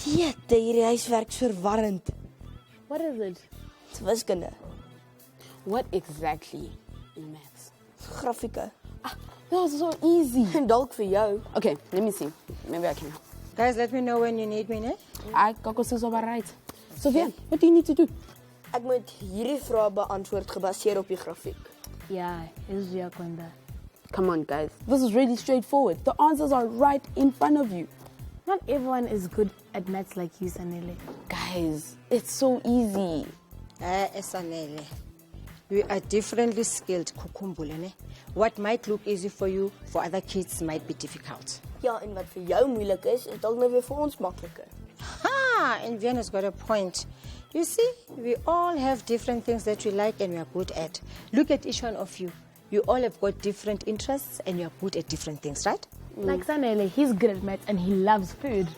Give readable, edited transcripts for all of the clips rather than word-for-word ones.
Hierdie huiswerk is verwarrend. What is it? It's wiskunde. What exactly in maths? Grafieke. That was so easy. Dalk vir jou. Okay, let me see. Maybe I can help. Guys, let me know when you need me, ne? Gogo is right. So Vian, what do you need to do? Ek moet hierdie vrae beantwoord gebaseer op die grafiek. Yeah, is Yakonda. Come on, guys. This is really straightforward. The answers are right in front of you. Not everyone is good at maths like you, Sanele. Guys, it's so easy. Esanele. We are differently skilled, Kukumbule, ne? What might look easy for you, for other kids might be difficult. Ja, en wat vir jou moeilik is dalk nou weer vir ons makliker. Ha! And Vian has got a point. You see, we all have different things that we like and we are good at. Look at each one of you. You all have got different interests and you are good at different things, right? Like Sanele, he's good at maths and he loves food.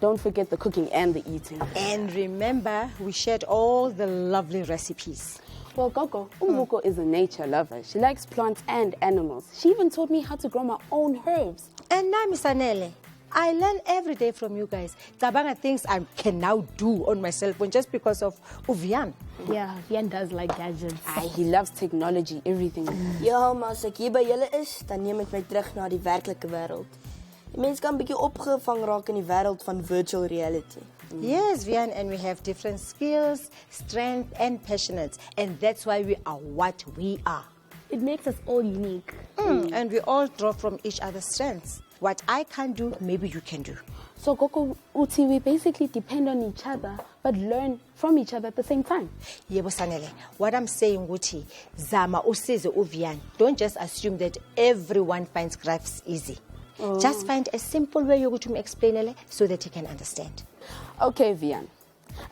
Don't forget the cooking and the eating. And remember, we shared all the lovely recipes. Well, Gogo, Umuko is a nature lover. She likes plants and animals. She even taught me how to grow my own herbs. And now, Miss Anele, I learn every day from you guys. Tabanga things I can now do on my cell phone just because of Vian. Yeah, Vian does like gadgets. He loves technology, everything. Ja, maar as ek hier by julle is, dan neem ek my terug na die werklike wêreld. Die mens kan 'n bietjie opgevang raak in die wêreld van virtual reality. Yes, Vian, and we have different skills, strength, and passions. And that's why we are what we are. It makes us all unique. And we all draw from each other's strengths. What I can't do, maybe you can do. So, Gogo, Uti, we basically depend on each other, but learn from each other at the same time. Yebo Sanele, what I'm saying, Uti, Zama usize Vian. Don't just assume that everyone finds graphs easy. Just find a simple way you to explain it so that you can understand. Okay, Vian.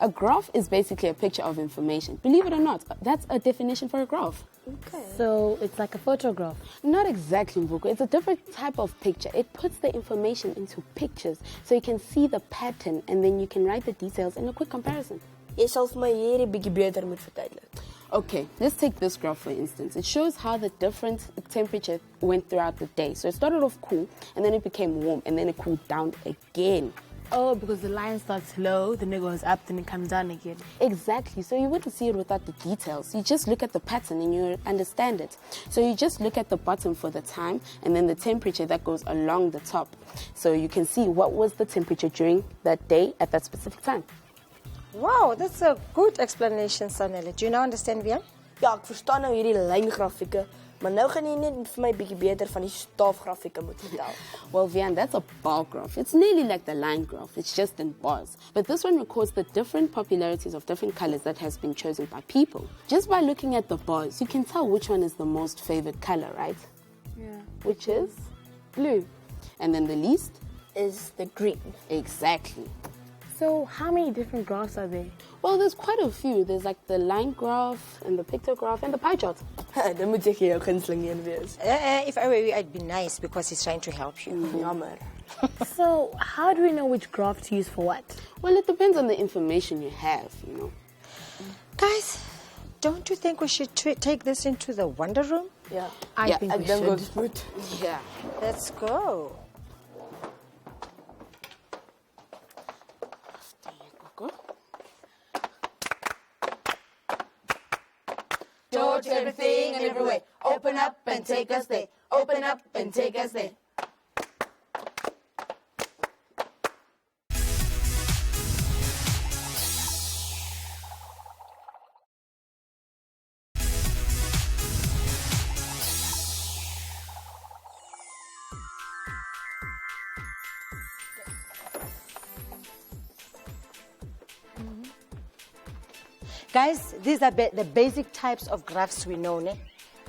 A graph is basically a picture of information. Believe it or not, that's a definition for a graph. Okay. So it's like a photograph. Not exactly, Mvuko. It's a different type of picture. It puts the information into pictures so you can see the pattern and then you can write the details in a quick comparison. Jy sal vir my hierdie bietjie beter moet verduidelik. Okay, let's take this graph for instance. It shows how the different temperature went throughout the day. So it started off cool and then it became warm and then it cooled down again. Oh, because the line starts low, then it goes up, then it comes down again. Exactly. So you wouldn't see it without the details. You just look at the pattern and you understand it. So you just look at the bottom for the time and then the temperature that goes along the top. So you can see what was the temperature during that day at that specific time. Wow, that's a good explanation, Sanele. Do you now understand, Vian? Ja, ek verstaan nou hierdie lyngrafieke, maar nou gaan jy net vir my bietjie beter van die staafgrafieke moet vertel. Well, Vian, that's a bar graph. It's nearly like the line graph. It's just in bars. But this one records the different popularities of different colors that has been chosen by people. Just by looking at the bars, you can tell which one is the most favored color, right? Yeah. Which is blue. And then the least Is the green. Exactly. So how many different graphs are there? Well, there's quite a few. There's like the line graph and the pictograph and the pie chart. Dan moet jy jou gunsteling een wees. If I were you, I'd be nice because he's trying to help you. Jammer. So how do we know which graph to use for what? Well, it depends on the information you have, you know. Guys, don't you think we should take this into the wonder room? Ja. I think Ek we dink should. ons moet. Yeah. Let's go. Door to everything and everywhere. Open up and take us there. Open up and take us there. Guys, these are the basic types of graphs we know, ne?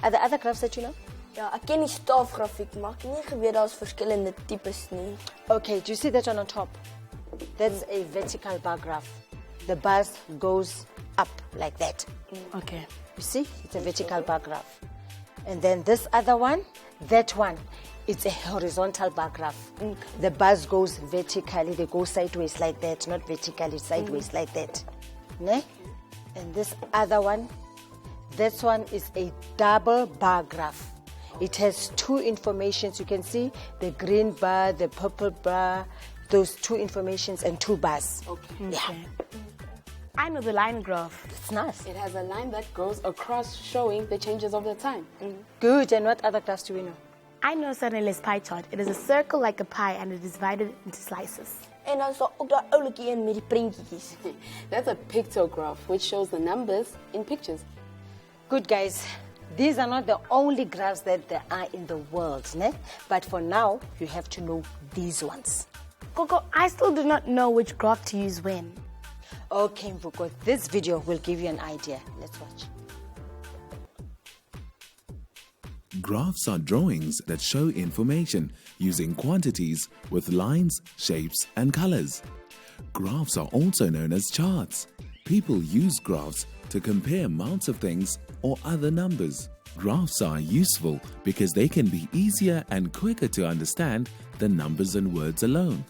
Are there other graphs that you know? Ja, ek ken die staafgrafiek, maar ek het nie geweet daar's verskillende tipes nie. Okay, do you see that one on top? That's a vertical bar graph. The bars goes up like that. Okay. You see? It's a vertical bar graph. And then this other one, that one, it's a horizontal bar graph. The bars goes vertically, they go sideways like that, not vertically, sideways like that. Ne? And this other one, this one is a double bar graph. It has two informations. You can see the green bar, the purple bar, those two informations and two bars. Okay. Yeah, I know the line graph. it's nice. It has a line that goes across showing the changes of the time. Good. And what other graphs do we know? I know Sanele's pie chart. It is a circle like a pie and it is divided into slices. En dan is daar ook daai oulikie een met die prentjies. That's a pictograph, which shows the numbers in pictures. Good, guys. These are not the only graphs that there are in the world, né? But for now, you have to know these ones. Gogo, I still do not know which graph to use when. Okay, Mvuko, this video will give you an idea. Let's watch. Graphs are drawings that show information using quantities with lines, shapes, and colors. Graphs are also known as charts. People use graphs to compare amounts of things or other numbers. Graphs are useful because they can be easier and quicker to understand than numbers and words alone.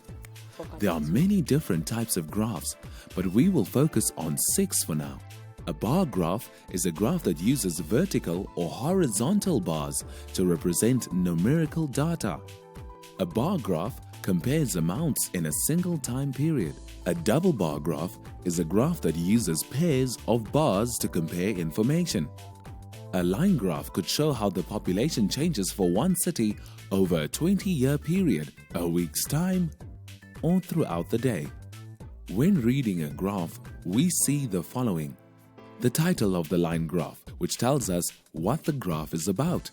There are many different types of graphs, but we will focus on 6 for now. A bar graph is a graph that uses vertical or horizontal bars to represent numerical data. A bar graph compares amounts in a single time period. A double bar graph is a graph that uses pairs of bars to compare information. A line graph could show how the population changes for one city over a 20-year period, a week's time, or throughout the day. When reading a graph, we see the following. The title of the line graph, which tells us what the graph is about.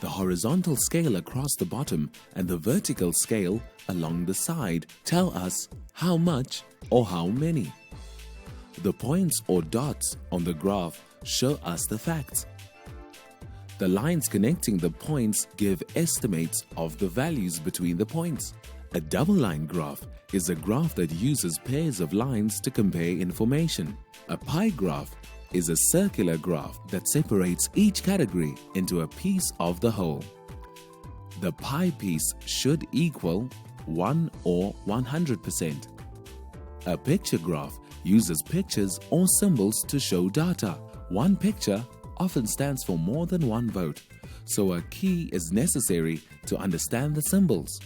The horizontal scale across the bottom and the vertical scale along the side tell us how much or how many. The points or dots on the graph show us the facts. The lines connecting the points give estimates of the values between the points. A double line graph is a graph that uses pairs of lines to compare information. A pie graph is a circular graph that separates each category into a piece of the whole. The pie piece should equal 1 or 100%. A picture graph uses pictures or symbols to show data. One picture often stands for more than one vote, so a key is necessary to understand the symbols.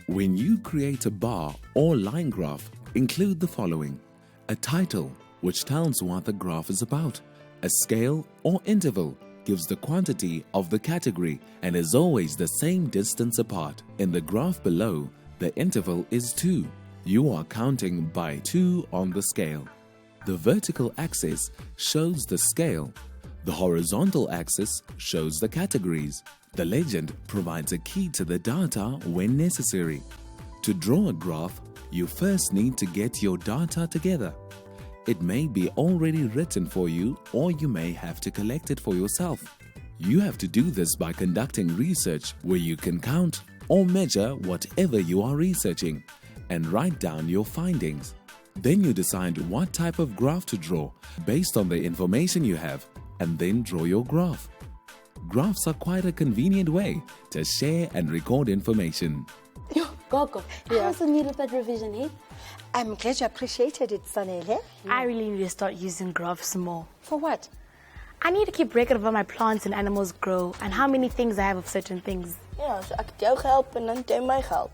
When you create a bar or line graph, include the following: a title, which tells what the graph is about. A scale or interval gives the quantity of the category and is always the same distance apart. In the graph below, the interval is 2. You are counting by 2 on the scale. The vertical axis shows the scale. The horizontal axis shows the categories. The legend provides a key to the data when necessary. To draw a graph, you first need to get your data together. It may be already written for you, or you may have to collect it for yourself. You have to do this by conducting research where you can count or measure whatever you are researching and write down your findings. Then you decide what type of graph to draw based on the information you have, and then draw your graph. Graphs are quite a convenient way to share and record information. Yo, Gogo, I also needed that revision, hey? I'm glad you appreciated it, Sanele. I really need to start using graphs more. For what? I need to keep record of how my plants and animals grow and how many things I have of certain things. Ja, so ek het jou gehelp en dan het jy my gehelp.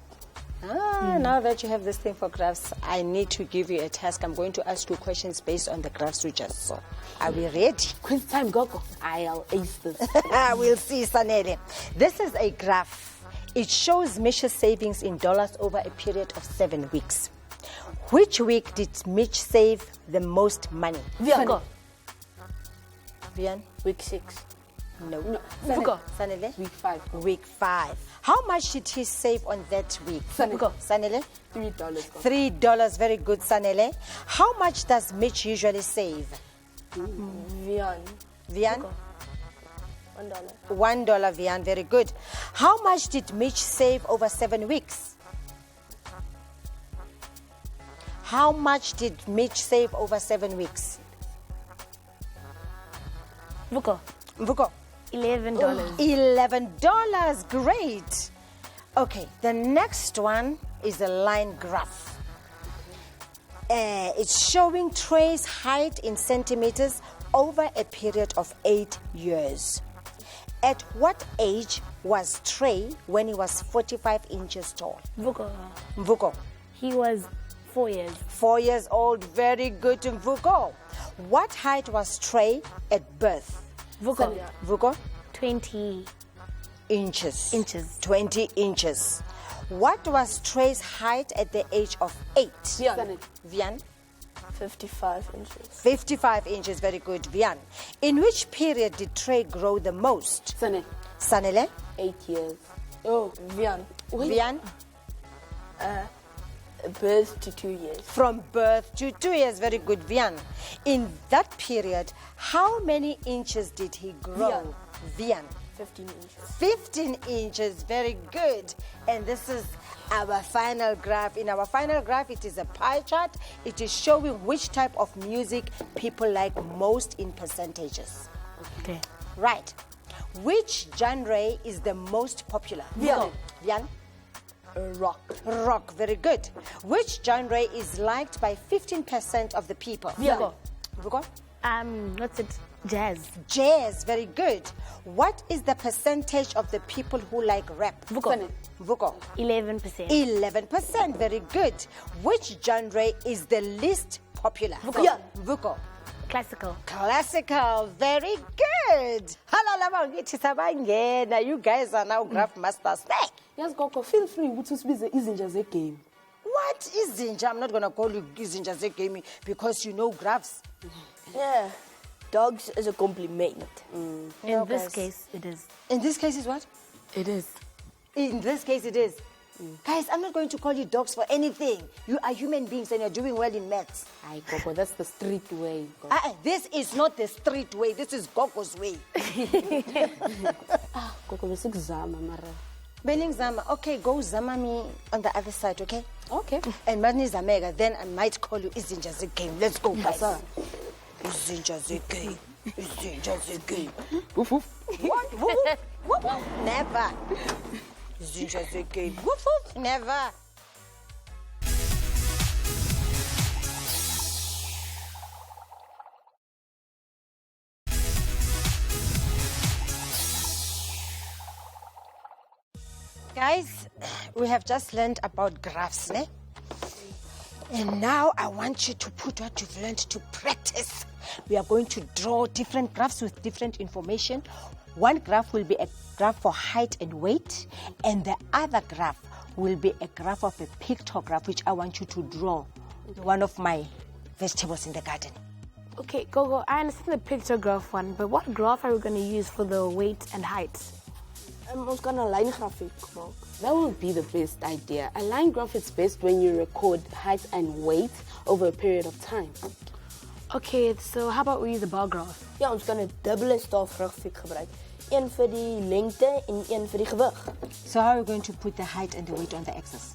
Now that you have this thing for graphs, I need to give you a task. I'm going to ask you questions based on the graphs we just saw. Are we ready? Quiz time, Gogo. I'll ace this. We'll see, Sanele. This is a graph. It shows Mitch's savings in dollars over a period of 7 weeks. Which week did Mitch save the most money? Gogo. Vian? Week 6. No. Gogo. Sanele? Week 5. Week 5. How much did he save on that week? Gogo. Sanele? $3. Gogo. $3. Very good, Sanele. How much does Mitch usually save? Vian, Vian? $1. $1, Vian. Very good. How much did Mitch save over 7 weeks? How much did Mitch save over 7 weeks? Gogo. Mvuko? $11. $11. Great. Okay, the next one is a line graph. It's showing Trey's height in centimeters over a period of 8 years. At what age was Trey when he was 45 inches tall? Vuko. Mvuko. He was 4 years. 4 years old. Very good, Mvuko. What height was Trey at birth? Vuko. Mvuko? 20 Inches. inches. 20 inches. What was Trey's height at the age of 8? Vian, Vian? 55 inches. 55 inches. Very good, Vian. In which period did Trey grow the most? Sane, Sanele? 8 years. Oh, Vian, Vian? birth to 2 years. From birth to 2 years. Very good, Vian. In that period, how many inches did he grow? Vian. 15 inches. 15 inches. Very good. And this is our final graph. In our final graph, it is a pie chart. It is showing which type of music people like most in percentages. Okay. Right. Which genre is the most popular? Vian. Vian? Rock. Rock. Very good. Which genre is liked by 15% of the people? Vuko. Vuko? What's it? Jazz. Jazz. Very good. What is the percentage of the people who like rap? Vuko. Vuko. 11%. 11%. Very good. Which genre is the least popular? Vuko. Vuko. Classical. Classical. Very good. You guys are now graph masters. Hey, Yes, Gogo, feel free to speak the Izinja game. what is Zinja? I'm not going to call you Zinja Zekemi because you know graphs. Yeah. Dogs is a compliment. In No, this guys. case, it is. In this case, is what? It is. In this case, it is. Guys, I'm not going to call you dogs for anything. You are human beings and you're doing well in maths. Ay, Gogo, that's the street way. Gogo. This is not the street way. This is Gogo's way. Gogo, we sick zama, mara. Bening Zama. Okay, go Zama me on the other side, okay? Okay. And Mani Zamega, then I might call you Izinja Zekemi. Let's go, guys. Asa. Izinja Zekemi. Izinja Zekemi. Woof woof. What? Woof, woof. Woof, woof. Never. Izinja Zekemi. Woof, woof. Never. Guys, we have just learned about graphs, ne? And now I want you to put what you've learned to practice. We are going to draw different graphs with different information. One graph will be a graph for height and weight, and the other graph will be a graph of a pictograph, which I want you to draw one of my vegetables in the garden. Okay, Gogo, I understand the pictograph one, but what graph are we going to use for the weight and height? Ons kan 'n lyngrafiek maak. That would be the best idea. A line graph is best when you record height and weight over a period of time. Okay, so how about we use a bar graph? Ja, ons kan 'n dubbele staafgrafiek gebruik. Een vir die lengte en een vir die gewig. So how are we going to put the height and the weight on the axis?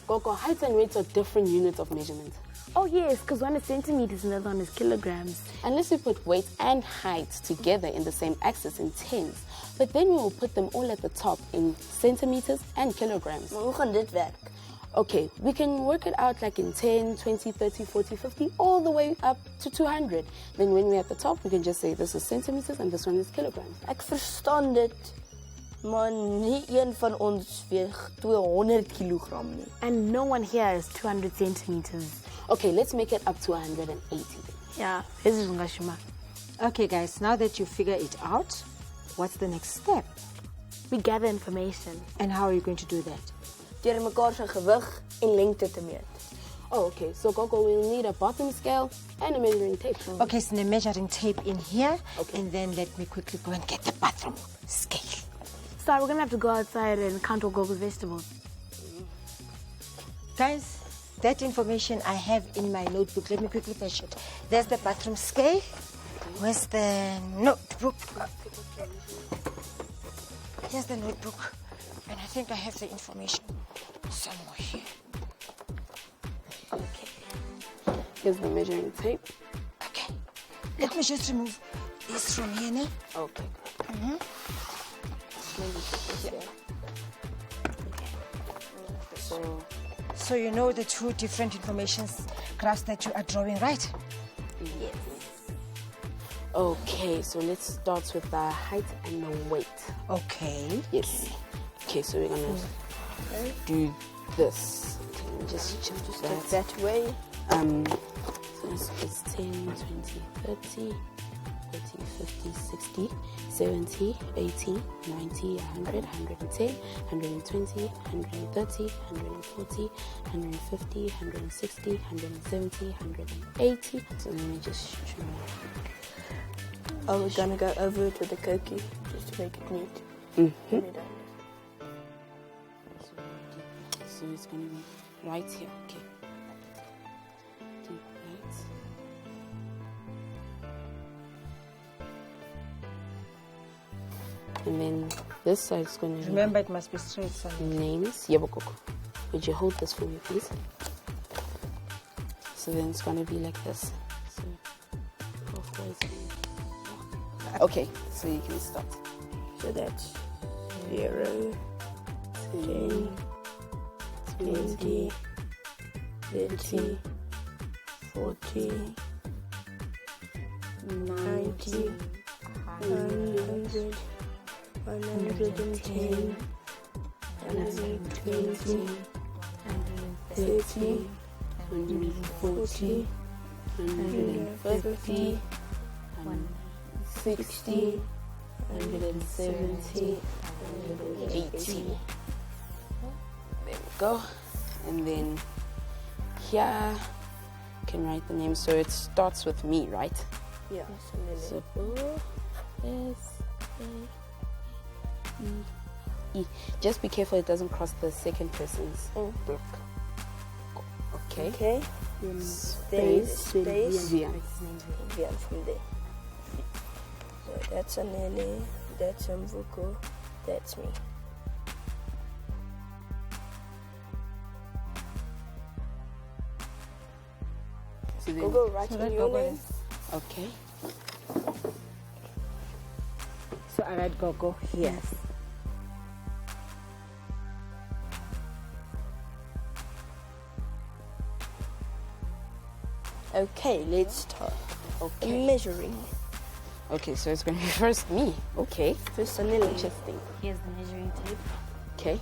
Gogo, height and weight are different units of measurement. Oh, yes, because one is centimeters and the other one is kilograms. Unless we put weight and height together in the same axis in tens, but then we will put them all at the top in centimeters and kilograms. Maar hoe gaan dit werk? Okay, we can work it out like in 10, 20, 30, 40, 50, all the way up to 200. Then when we're at the top, we can just say this is centimeters and this one is kilograms. Ek verstaan dit, maar nie een van ons weeg 200 kilogram nie. And no one here is 200 centimeters. Okay, let's make it up to 180 then. Yeah, this is Ngashima. Okay, guys, now that you figure it out, what's the next step? We gather information. And how are you going to do that? Deur mekaar se gewig en lengte te meet. Oh, okay, so Gogo will need a bottom scale and a measuring tape. Okay, so the measuring tape in here. Okay. And then let me quickly go and get the bathroom scale. So we're going to have to go outside and count all Gogo's vegetables. Guys, that information I have in my notebook. Let me quickly fetch it. There's the bathroom scale. Where's the notebook? Here's the notebook. And I think I have the information somewhere here. Here's the measuring tape. Okay. Let me just remove this from here now. Okay. So you know the two different information graphs that you are drawing, right? Yes. Okay, so let's start with the height and the weight. Okay. Yes. Okay, so we're gonna do this. Okay, let me just check Take that way. So it's 10, 20, 30, 50, 60, 70, 80, 90, 100, 110, 120, 130, 140, 150, 160, 170, 180. So let me just show you. Oh, we're gonna go over it with the cookie just to make it neat. Mm-hmm. Let me down. So it's going to be right here. Okay. Do right. And then this side is going to be Remember, it must be straight, son. names. Yabokoko. Would you hold this for me, please? So then it's going to be like this. So okay, so you can start. So that's 0, 10, 20, 30, 40, 90, 100, 110, 120, 130, 140, 150, 160, 170, 180. There we go. And then here you can write the name. So it starts with me, right? Yeah. So S-A-E. Just be careful it doesn't cross the second person's block. Okay. Okay. Space. Vian. Vian from there. So that's Anele, that's Mvuko, that's me. So then, Gogo, write in your name. okay. So I write Gogo here. Yes. Okay, let's start. Okay. Measuring. Okay, so it's going to be first me. Okay. First Anele. Interesting. Here's the measuring tape. Okay.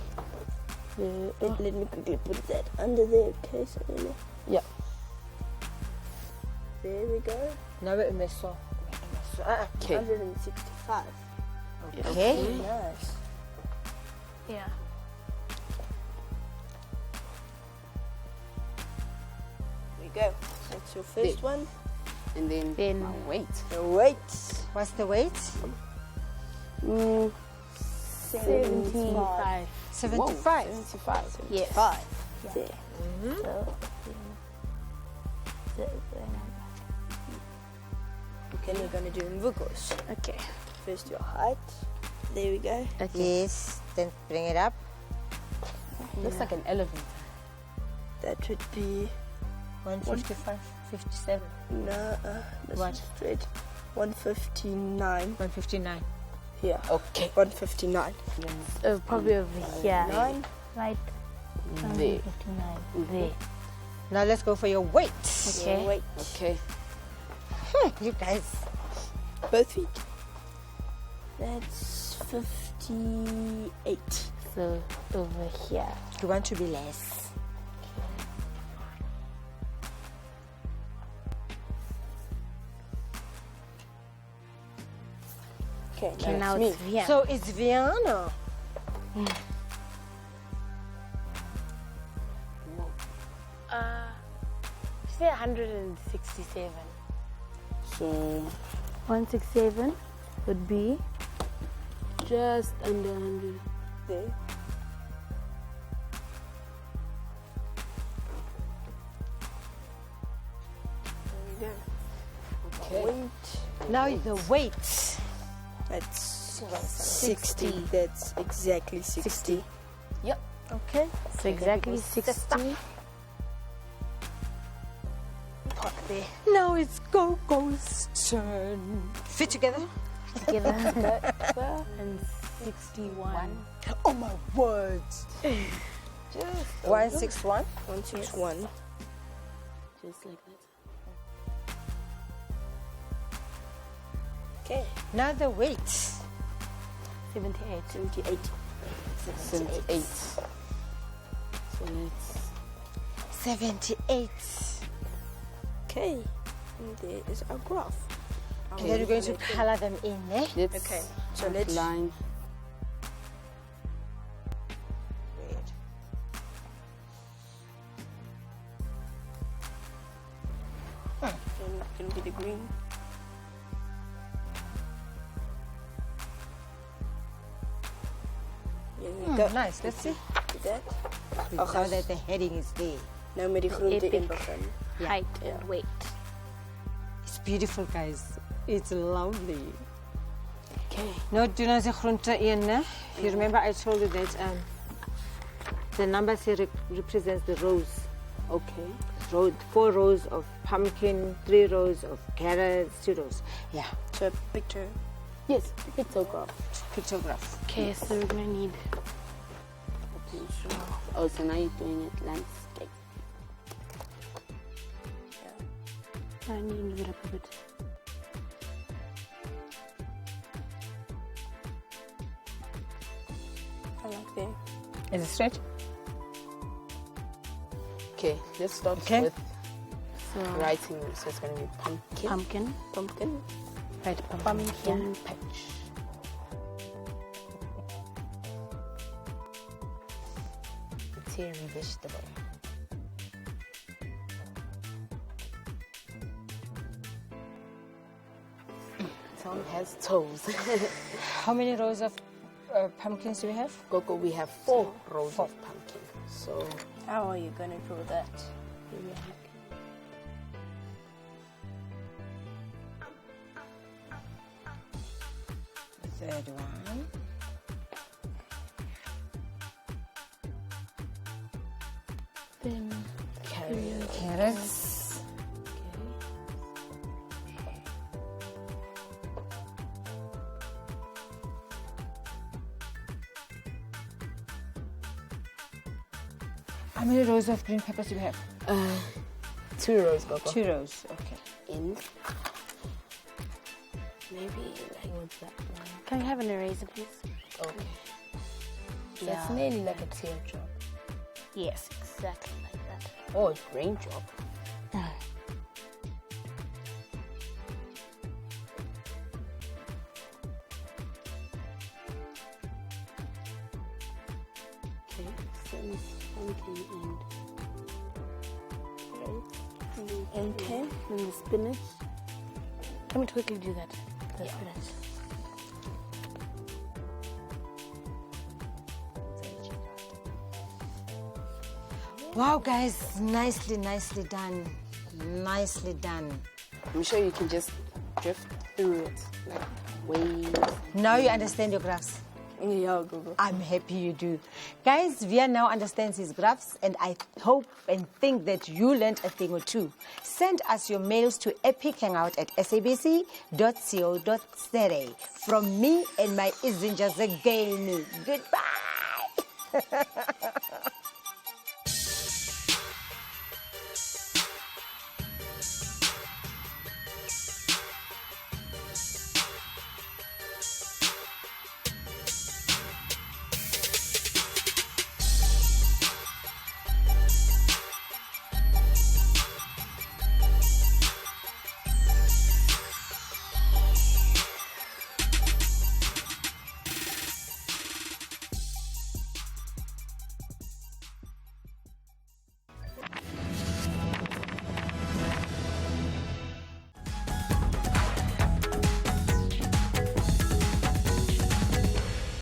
Let me quickly put that under there. Okay, so Anele. Yeah. There we go. Now we're in the saw. Okay. 165. Okay. Nice. Yeah. There we go. That's your first one. And then my weight. The weight. What's the weight? 75. 75. 75. Yes. 5. There. Okay, we're gonna do Mvuko's. Okay. First your height. There we go. Yes. Then bring it up. Looks like an elevator. That would be 155, 57, that's What? straight. 159. 159. Yeah. Okay. 159. Probably over here. 9. Right. There. 59. There. Now let's go for your weight. Okay. Wait. Okay. You guys. Both feet. That's 58. So over here. You want to be less. Okay, Okay, now it's it's me. Vian. So it's Vian. Say 167. So 167 would be just under 100. There. There we Okay. go. Weight. Now the weight. That's 60. That's exactly 60. Yep. Okay. so exactly 60. Park there. Now it's Gogo's turn. Fit together. Together. And 61. Oh my words. Just 161. 161. Just like that. Okay. Now the weight. 78. 78. 78. So let's 78. Okay. And there is our graph. And then we're going to color them in, eh? let's Okay, so let's- line. Can be the green. Here we go. Nice, let's see. Do that. Now that the heading is there. Nou met die groente Epic. in begin. Height and weight. It's beautiful, guys. It's lovely. Okay. No, do not say groente in. You remember I told you that the numbers here represents the rows. Okay. 4 rows of pumpkin, 3 rows of carrots, 2 rows. Yeah, So picture. Yes, pictograph. pictograph. Okay, so we're gonna need Oh, so now you're doing it landscape. I need to move it up a bit. I like that. Is it straight? Okay, let's start Okay. with So writing. So it's going to be pumpkin. pumpkin. Pumpkin. Right, pumpkin. Pumpkin patch. Cherry vegetable. Tom has toes. How many rows of pumpkins do we have? Gogo, we have 4 rows of pumpkin. So How are you gonna draw that? Third one. Then Carrots. How many rows of green peppers do we have? 2 rows, Gogo. 2 rows. Okay. In. Maybe like what's that one? can we have an eraser, please? Okay. That's nearly like a teardrop. Yes, exactly like that. Oh, it's raindrop. Okay, so it's pumpkin and Okay. then the spinach. Let me quickly do that. The spinach. Wow, guys, nicely done. Nicely done. I'm sure you can just drift through it like waves. Now you understand your graphs. Yeah, Google. I'm happy you do. Guys, Vian now understands his graphs, and I hope and think that you learned a thing or two. Send us your mails to epichangout@sabc.co.za. From me and my Izinja Zagani. Goodbye.